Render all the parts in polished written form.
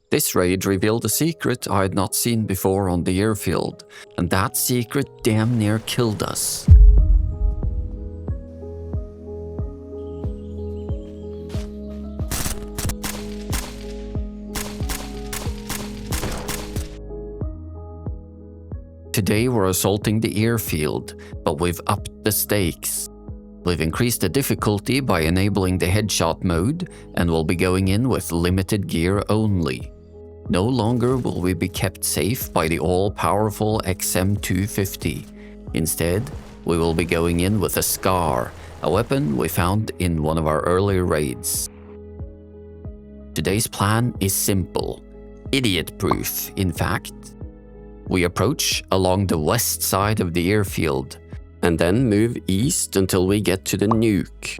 This raid revealed a secret I had not seen before on the airfield, and that secret damn near killed us. Today we're assaulting the airfield, but we've upped the stakes. We've increased the difficulty by enabling the headshot mode, and we'll be going in with limited gear only. No longer will we be kept safe by the all-powerful XM250. Instead, we will be going in with a SCAR, a weapon we found in one of our earlier raids. Today's plan is simple, idiot-proof, in fact. We approach along the west side of the airfield, and then move east until we get to the nuke.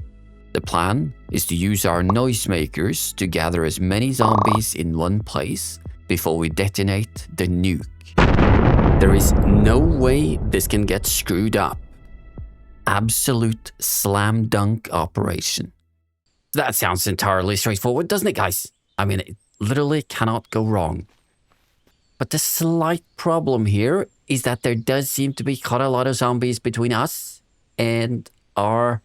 The plan is to use our noisemakers to gather as many zombies in one place before we detonate the nuke. There is no way this can get screwed up. Absolute slam dunk operation. That sounds entirely straightforward, doesn't it, guys? I mean, it literally cannot go wrong. But the slight problem here is that there does seem to be quite a lot of zombies between us and our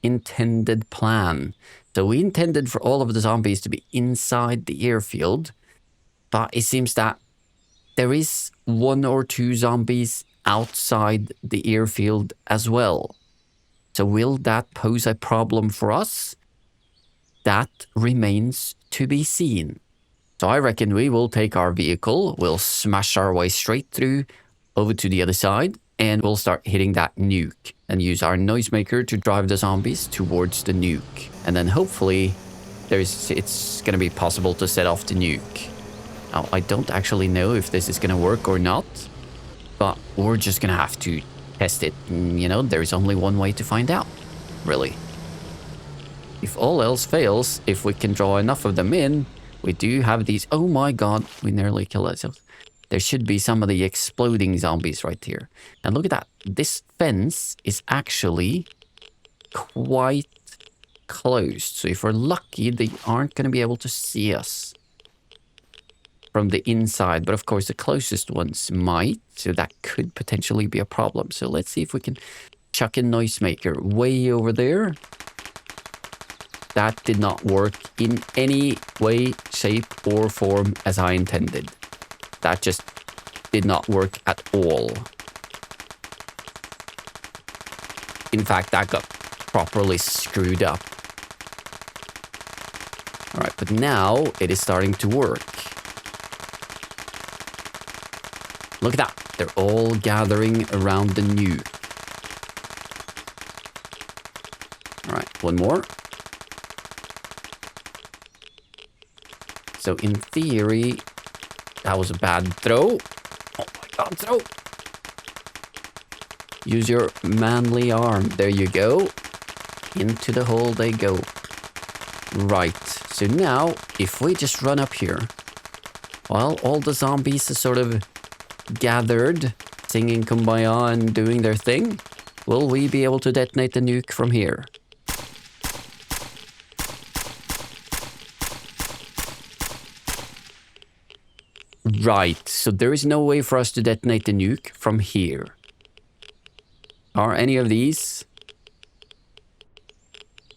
intended plan. So we intended for all of the zombies to be inside the airfield, but it seems that there is 1 or 2 zombies outside the airfield as well. So will that pose a problem for us? That remains to be seen. So I reckon we will take our vehicle, we'll smash our way straight through over to the other side, and we'll start hitting that nuke and use our noisemaker to drive the zombies towards the nuke. And then hopefully it's going to be possible to set off the nuke. Now, I don't actually know if this is going to work or not, but we're just going to have to test it. You know, there's only one way to find out, really. If all else fails, if we can draw enough of them in, we do have these. Oh my god, we nearly killed ourselves. There should be some of the exploding zombies right here. And look at that. This fence is actually quite closed. So if we're lucky, they aren't going to be able to see us from the inside. But of course, the closest ones might. So that could potentially be a problem. So let's see if we can chuck a noisemaker way over there. That did not work in any way, shape, or form as I intended. That just did not work at all. In fact, that got properly screwed up. Alright, but now it is starting to work. Look at that. They're all gathering around the nuke. Alright, one more. So in theory, that was a bad throw. Oh my god, throw! Use your manly arm. There you go. Into the hole they go. Right. So now, if we just run up here, while all the zombies are sort of gathered, singing Kumbaya and doing their thing, will we be able to detonate the nuke from here? Right, so there is no way for us to detonate the nuke from here. Are any of these?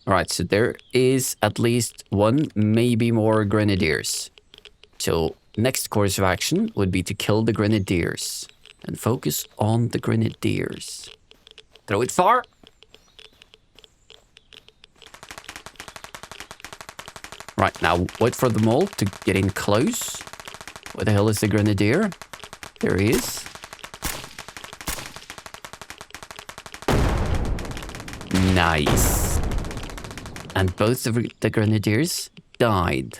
Alright, so there is at least one, maybe more grenadiers. So next course of action would be to kill the grenadiers. And focus on the grenadiers. Throw it far! Right, now wait for them all to get in close. Where the hell is the grenadier? There he is. Nice. And both of the grenadiers died.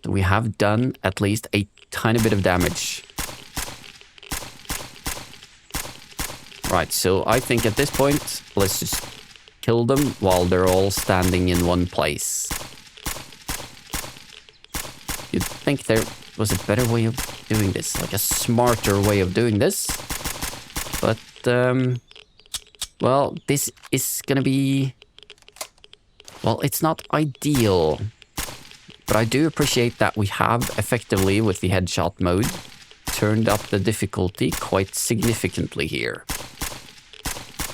So we have done at least a tiny bit of damage. Right, so I think at this point, let's just kill them while they're all standing in one place. You'd think there was a better way of doing this, like a smarter way of doing this. But, well, this is gonna be... Well, it's not ideal. But I do appreciate that we have effectively, with the headshot mode, turned up the difficulty quite significantly here.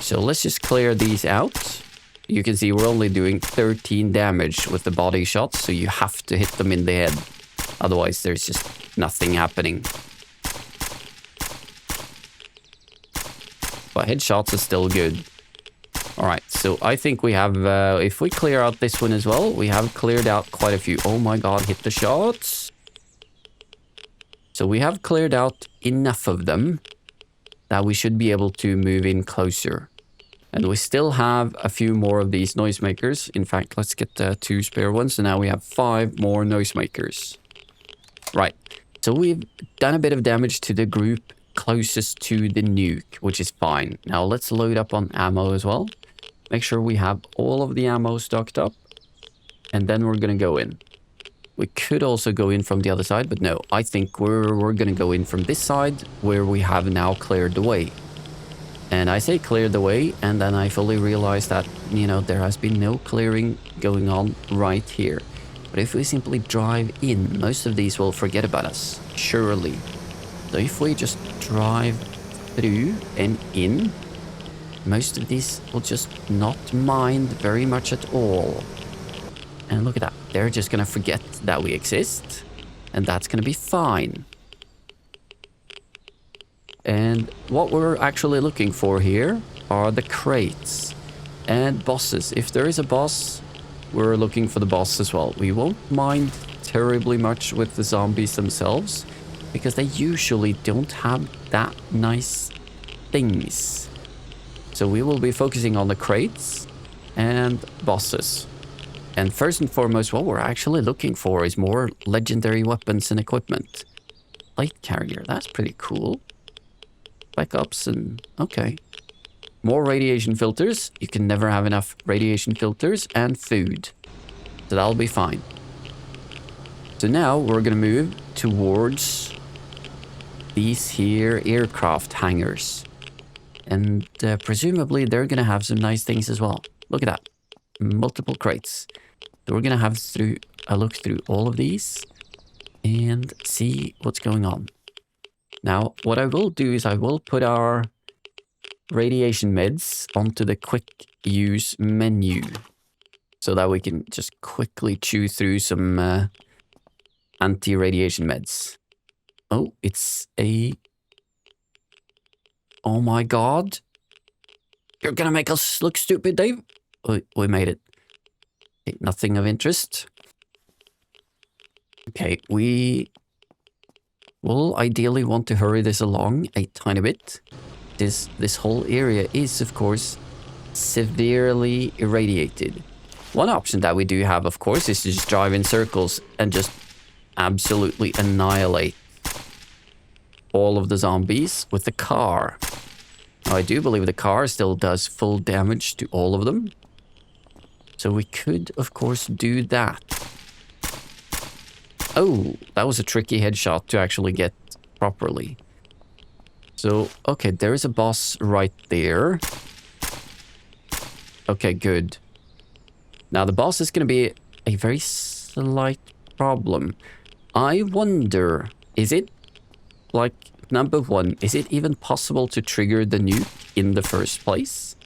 So let's just clear these out. You can see we're only doing 13 damage with the body shots, so you have to hit them in the head. Otherwise, there's just nothing happening. But headshots are still good. Alright, so I think we have, if we clear out this one as well, we have cleared out quite a few. Oh my god, hit the shots. So we have cleared out enough of them that we should be able to move in closer. And we still have a few more of these noisemakers. In fact, let's get 2 spare ones. So now we have 5 more noisemakers. Right, so we've done a bit of damage to the group closest to the nuke, which is fine. Now let's load up on ammo as well. Make sure we have all of the ammo stocked up. And then we're gonna go in. We could also go in from the other side, but no, I think we're gonna go in from this side where we have now cleared the way. And I say cleared the way, and then I fully realize that, you know, there has been no clearing going on right here. But if we simply drive in, most of these will forget about us, surely. So if we just drive through and in, most of these will just not mind very much at all. And look at that, they're just gonna forget that we exist, and that's gonna be fine. And what we're actually looking for here are the crates and bosses. If there is a boss, we're looking for the boss as well. We won't mind terribly much with the zombies themselves, because they usually don't have that nice things. So we will be focusing on the crates and bosses. And first and foremost, what we're actually looking for is more legendary weapons and equipment. Light carrier, that's pretty cool. Backups and... okay. More radiation filters. You can never have enough radiation filters, and food. So that'll be fine. So now we're gonna move towards these here aircraft hangars. And presumably they're gonna have some nice things as well. Look at that. Multiple crates. So we're gonna have a look through all of these and see what's going on. Now, what I will do is I will put our radiation meds onto the quick use menu so that we can just quickly chew through some anti-radiation meds. Oh, it's a... oh my god. You're gonna make us look stupid, Dave. We made it. Okay, nothing of interest. Okay, we will ideally want to hurry this along a tiny bit. This whole area is, of course, severely irradiated. One option that we do have, of course, is to just drive in circles and just absolutely annihilate all of the zombies with the car. Now, I do believe the car still does full damage to all of them. So we could, of course, do that. Oh, that was a tricky headshot to actually get properly. So, okay, there is a boss right there. Okay, good. Now, the boss is going to be a very slight problem. I wonder, is it, like, number one, is it even possible to trigger the nuke in the first place?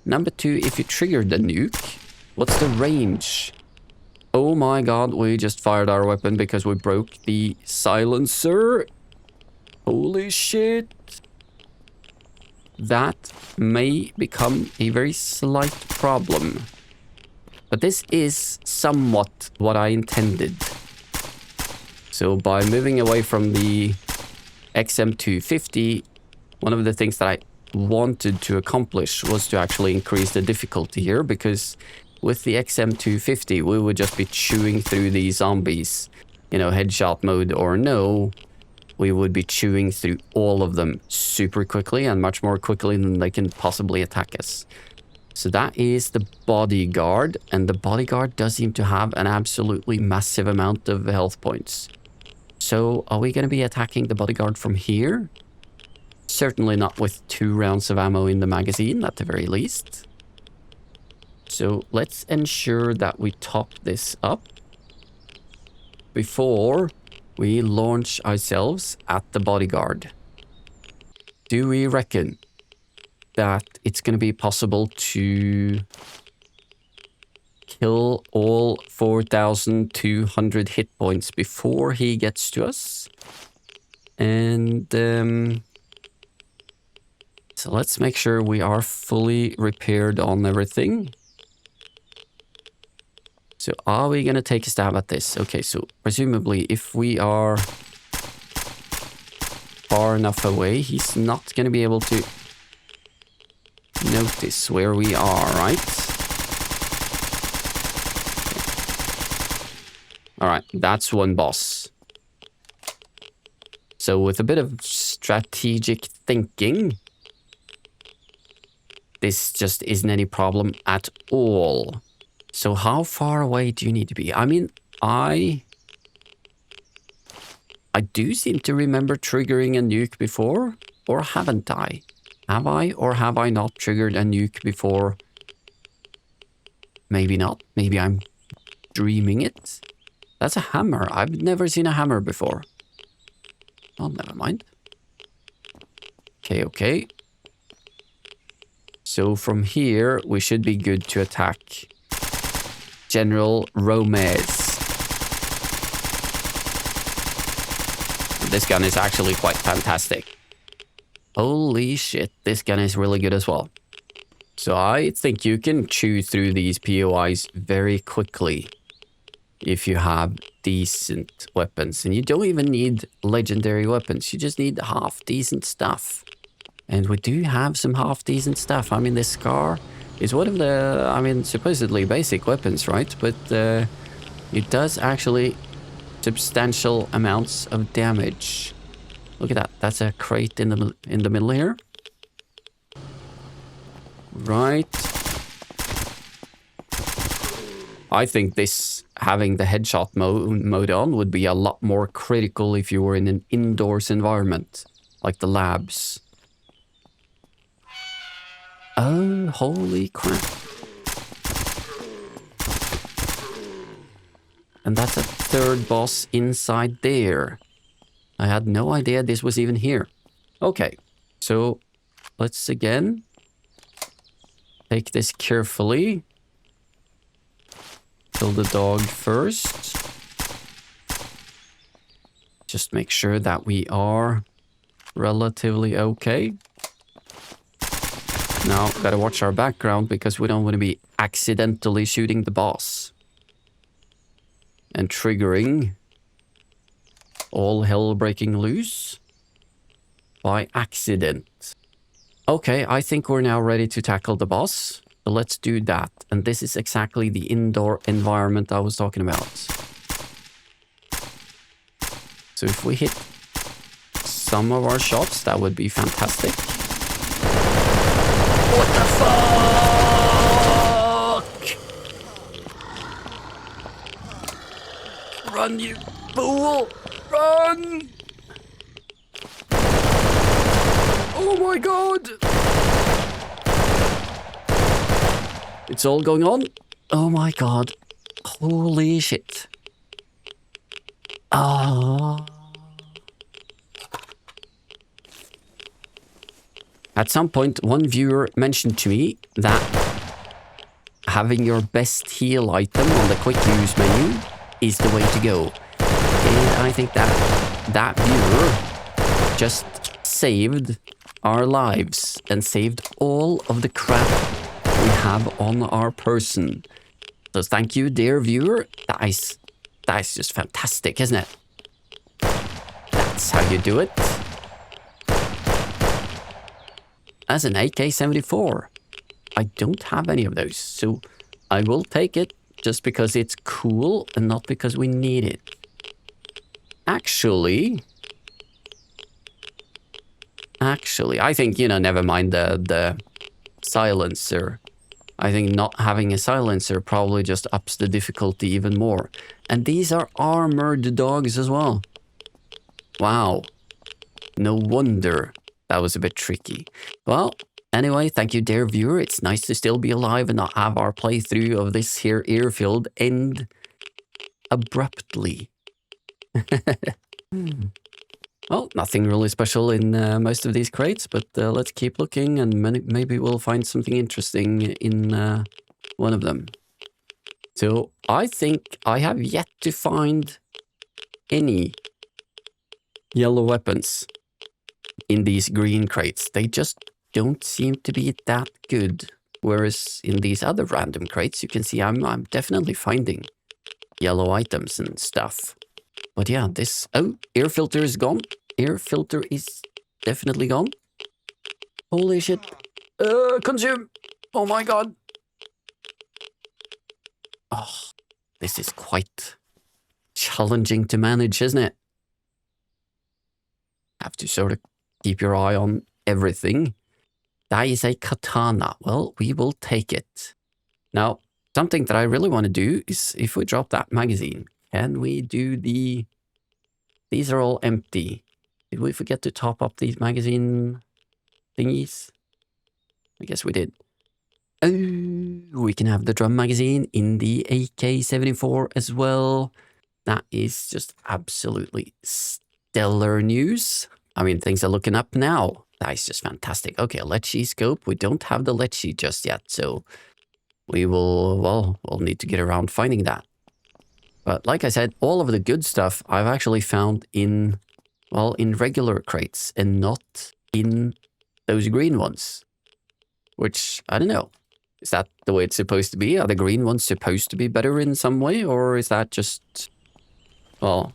Number two, if you trigger the nuke, what's the range? Oh my god, we just fired our weapon because we broke the silencer. Holy shit. That may become a very slight problem. But this is somewhat what I intended. So by moving away from the XM250, one of the things that I wanted to accomplish was to actually increase the difficulty here, because with the XM250 we would just be chewing through these zombies, you know, headshot mode or no, we would be chewing through all of them super quickly and much more quickly than they can possibly attack us. So that is the bodyguard, and the bodyguard does seem to have an absolutely massive amount of health points. So are we going to be attacking the bodyguard from here? Certainly not with 2 rounds of ammo in the magazine, at the very least. So let's ensure that we top this up. before we launch ourselves at the bodyguard. Do we reckon that it's going to be possible to kill all 4,200 hit points before he gets to us? And so let's make sure we are fully repaired on everything. So are we going to take a stab at this? Okay, so presumably if we are far enough away, he's not going to be able to notice where we are, right? Alright, that's one boss. So with a bit of strategic thinking, this just isn't any problem at all. So how far away do you need to be? I mean, I do seem to remember triggering a nuke before, or haven't I? Have I or have I not triggered a nuke before? Maybe not. Maybe I'm dreaming it. That's a hammer. I've never seen a hammer before. Oh, never mind. Okay, okay. So from here, we should be good to attack General Romez. This gun is actually quite fantastic. Holy shit, this gun is really good as well. So I think you can chew through these POIs very quickly if you have decent weapons. And you don't even need legendary weapons. You just need half-decent stuff. And we do have some half-decent stuff. I mean, this Scar is one of the, I mean, supposedly basic weapons, right? But it does actually substantial amounts of damage. Look at that. That's a crate in the middle here. Right. I think this, having the headshot mode on, would be a lot more critical if you were in an indoors environment, like the labs. Oh, holy crap. And that's a third boss inside there. I had no idea this was even here. Okay, so let's again take this carefully. Kill the dog first. Just make sure that we are relatively okay. Now, gotta watch our background because we don't want to be accidentally shooting the boss and triggering all hell breaking loose by accident. Okay, I think we're now ready to tackle the boss. So let's do that. And this is exactly the indoor environment I was talking about. So if we hit some of our shots, that would be fantastic. What the fuck? Run, you fool! Run! Oh my god! It's all going on? Oh my god. Holy shit. Ah. At some point, one viewer mentioned to me that having your best heal item on the quick use menu is the way to go. And I think that viewer just saved our lives and saved all of the crap we have on our person. So thank you, dear viewer. That is just fantastic, isn't it? That's how you do it. As an AK-74, I don't have any of those, so I will take it just because it's cool and not because we need it. Actually, I think, you know, never mind the silencer. I think not having a silencer probably just ups the difficulty even more. And these are armored dogs as well. Wow. No wonder that was a bit tricky. Well, anyway, thank you, dear viewer. It's nice to still be alive and not have our playthrough of this here Airfield end abruptly. Well, nothing really special in most of these crates, but let's keep looking and maybe we'll find something interesting in one of them. So I think I have yet to find any yellow weapons in these green crates. They just don't seem to be that good. Whereas in these other random crates, you can see I'm definitely finding yellow items and stuff. But yeah, this... Oh, air filter is gone. Air filter is definitely gone. Holy shit. Consume! Oh my god. Oh, this is quite challenging to manage, isn't it? Have to sort of keep your eye on everything. That is a katana. Well, we will take it. Now, something that I really want to do is if we drop that magazine, can we do the... These are all empty. Did we forget to top up these magazine thingies? I guess we did. Oh, we can have the drum magazine in the AK-74 as well. That is just absolutely stellar news. I mean, things are looking up now. That is just fantastic. Okay, Lecce scope. We don't have the Lecce just yet, so we will, well, we'll need to get around finding that. But like I said, all of the good stuff I've actually found in, well, in regular crates and not in those green ones. Which, I don't know. Is that the way it's supposed to be? Are the green ones supposed to be better in some way? Or is that just, well,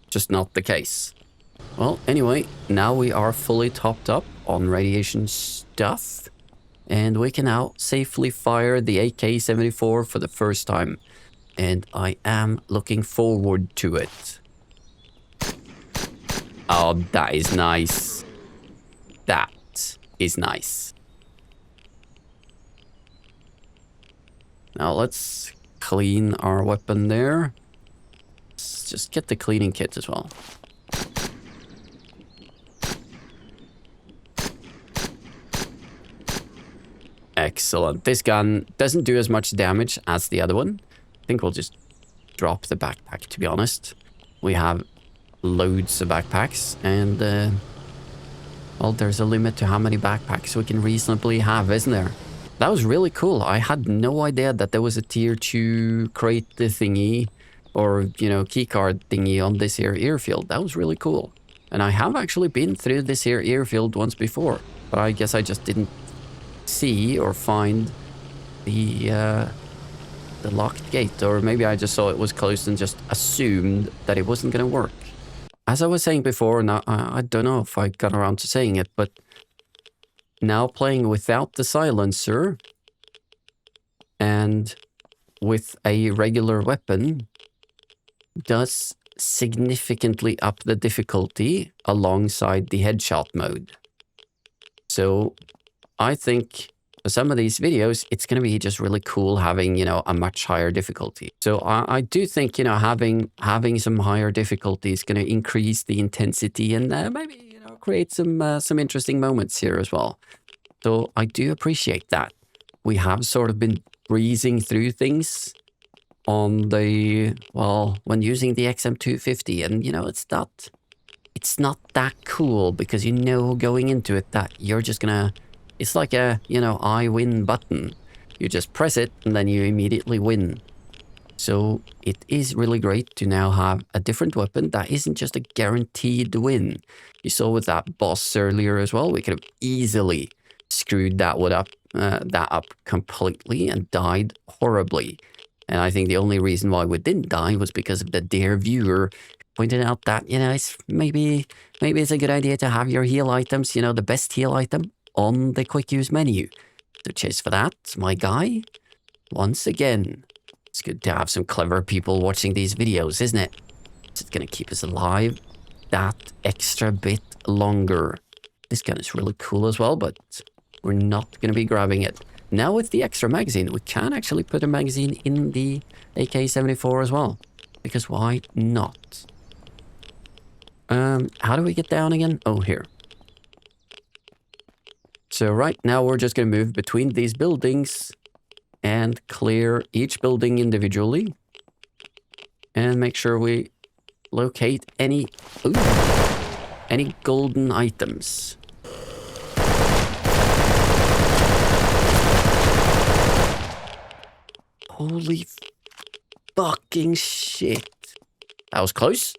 just not the case? Well, anyway, now we are fully topped up on radiation stuff. And we can now safely fire the AK-74 for the first time. And I am looking forward to it. Oh, that is nice. That is nice. Now let's clean our weapon there. Let's just get the cleaning kit as well. Excellent. This gun doesn't do as much damage as the other one. I think we'll just drop the backpack, to be honest. We have loads of backpacks and, well, there's a limit to how many backpacks we can reasonably have, isn't there? That was really cool. I had no idea that there was a tier 2 crate thingy or, you know, keycard thingy on this here airfield. That was really cool. And I have actually been through this here airfield once before, but I guess I just didn't see or find the locked gate, or maybe I just saw it was closed and just assumed that it wasn't going to work. As I was saying before, and I don't know if I got around to saying it, but now playing without the silencer and with a regular weapon does significantly up the difficulty alongside the headshot mode. So I think for some of these videos, it's going to be just really cool having, you know, a much higher difficulty. So I do think, you know, having some higher difficulty is going to increase the intensity and maybe, you know, create some interesting moments here as well. So I do appreciate that. We have sort of been breezing through things on the, well, when using the XM250, and, you know, it's not that cool because you know going into it that you're just gonna, it's like a, you know, I win button. You just press it and then you immediately win. So it is really great to now have a different weapon that isn't just a guaranteed win. You saw with that boss earlier as well, we could have easily screwed that up completely and died horribly. And I think the only reason why we didn't die was because of the dear viewer pointed out that, you know, it's maybe it's a good idea to have your heal items, you know, the best heal item on the quick use menu. So cheers for that, my guy. Once again, it's good to have some clever people watching these videos, isn't it? It's going to keep us alive that extra bit longer. This gun is really cool as well, but we're not going to be grabbing it. Now with the extra magazine, we can actually put a magazine in the AK-74 as well. Because why not? How do we get down again? Oh, here. So right now we're just going to move between these buildings and clear each building individually. and make sure we locate any golden items. Holy fucking shit. That was close.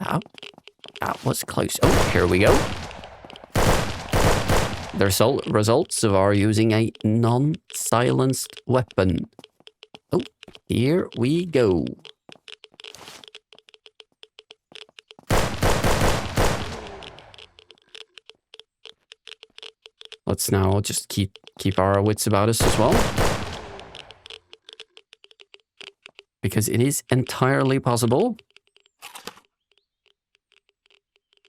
That was close. Oh, here we go. The results of our using a non-silenced weapon. Oh, here we go. Let's now just keep our wits about us as well. Because it is entirely possible.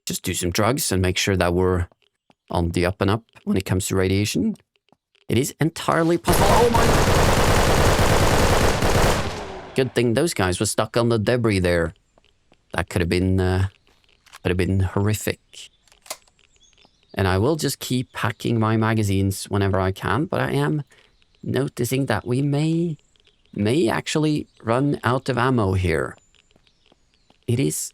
Just do some drugs and make sure that we're on the up and up when it comes to radiation. It is entirely possible. Oh my! Good thing those guys were stuck on the debris there. That could have been horrific. And I will just keep packing my magazines whenever I can, but I am noticing that we may actually run out of ammo here. It is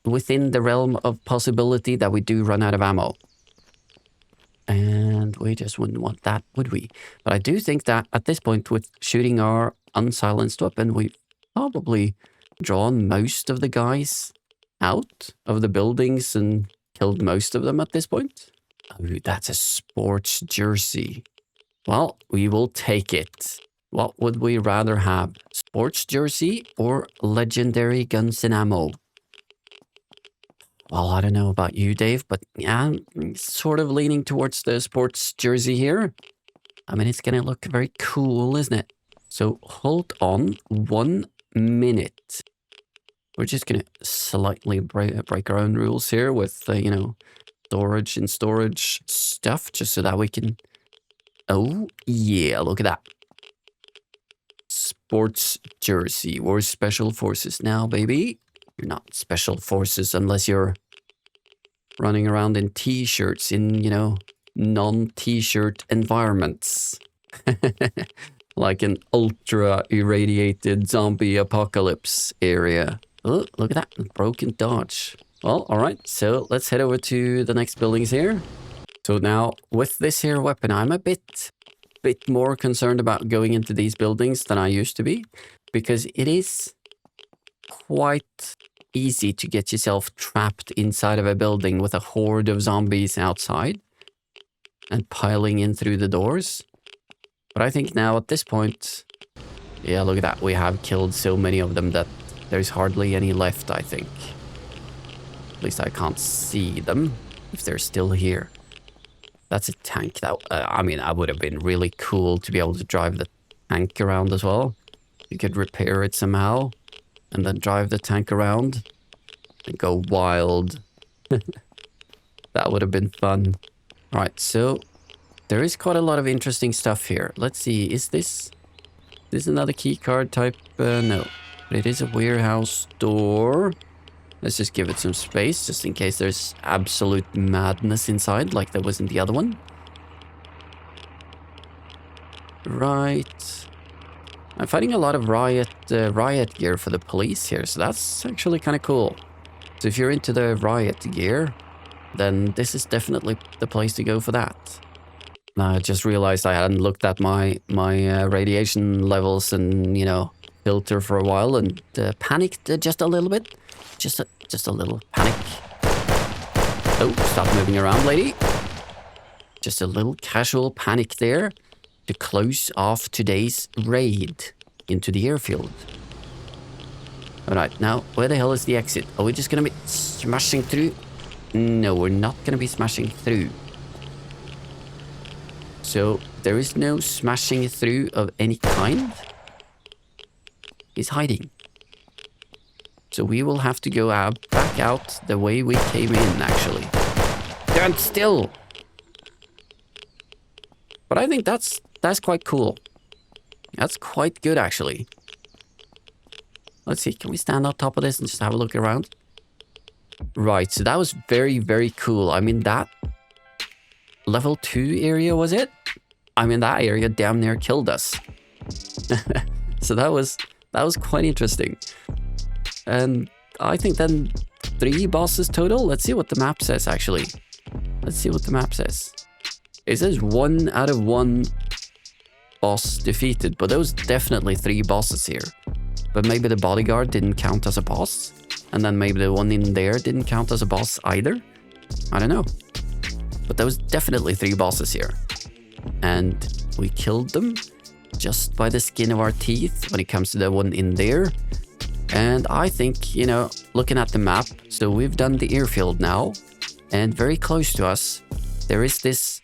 within the realm of possibility that we do run out of ammo. And we just wouldn't want that, would we? But I do think that at this point, with shooting our unsilenced weapon, we've probably drawn most of the guys out of the buildings and killed most of them at this point. Oh, that's a sports jersey. Well, we will take it. What would we rather have? Sports jersey or legendary guns and ammo? Well, I don't know about you, Dave, but yeah, I'm sort of leaning towards the sports jersey here. I mean, it's going to look very cool, isn't it? So hold on 1 minute. We're just going to slightly break our own rules here with, you know, storage and storage stuff, just so that we can... Oh, yeah, look at that. Sports jersey. We're special forces now, baby. You're not special forces unless you're running around in t-shirts in, you know, non-t-shirt environments. Like an ultra irradiated zombie apocalypse area. Oh, look at that. Broken dodge. Well, all right. So let's head over to the next buildings here. So now with this here weapon, I'm a bit more concerned about going into these buildings than I used to be, because it is quite easy to get yourself trapped inside of a building with a horde of zombies outside and piling in through the doors. But I think now at this point, yeah, look at that. We have killed so many of them that there's hardly any left, I think. At least I can't see them if they're still here. That's a tank. That I mean, that would have been really cool to be able to drive the tank around as well. You could repair it somehow and then drive the tank around and go wild. That would have been fun. All right, so there is quite a lot of interesting stuff here. Let's see, is this another key card type? No, but it is a warehouse door. Let's just give it some space, just in case there's absolute madness inside, like there was in the other one. Right. I'm finding a lot of riot gear for the police here, so that's actually kind of cool. So if you're into the riot gear, then this is definitely the place to go for that. I just realized I hadn't looked at my radiation levels and, you know, filter for a while, and panicked just a little bit. Just a little panic. Oh, stop moving around, lady. Just a little casual panic there to close off today's raid into the airfield. Alright, now, where the hell is the exit? Are we just gonna be smashing through? No, we're not gonna be smashing through. So, there is no smashing through of any kind. He's hiding. So we will have to go back out the way we came in, actually. Stand still! But I think that's quite cool. That's quite good, actually. Let's see, can we stand on top of this and just have a look around? Right, so that was very, very cool. I mean, that level 2 area, was it? I mean, that area damn near killed us. So that was That was quite interesting. And I think then 3 bosses total. Let's see what the map says, actually. Let's see what the map says. It says 1 out of 1 boss defeated, but there was definitely 3 bosses here. But maybe the bodyguard didn't count as a boss, and then maybe the one in there didn't count as a boss either. I don't know. But there was definitely 3 bosses here. And we killed them just by the skin of our teeth when it comes to the one in there. And I think, you know, looking at the map, so we've done the airfield now, and very close to us, there is this,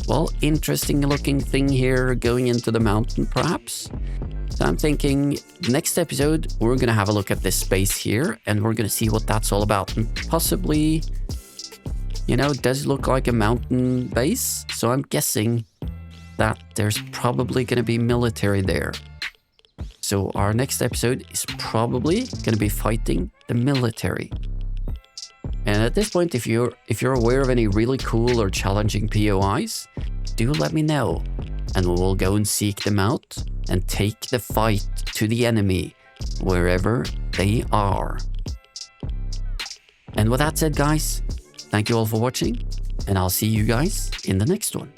well, interesting looking thing here going into the mountain, perhaps. So I'm thinking next episode, we're going to have a look at this space here, and we're going to see what that's all about. And possibly, you know, it does look like a mountain base, so I'm guessing that there's probably going to be military there. So our next episode is probably going to be fighting the military. And at this point, if you're aware of any really cool or challenging POIs, do let me know, and we will go and seek them out and take the fight to the enemy wherever they are. And with that said, guys, thank you all for watching, and I'll see you guys in the next one.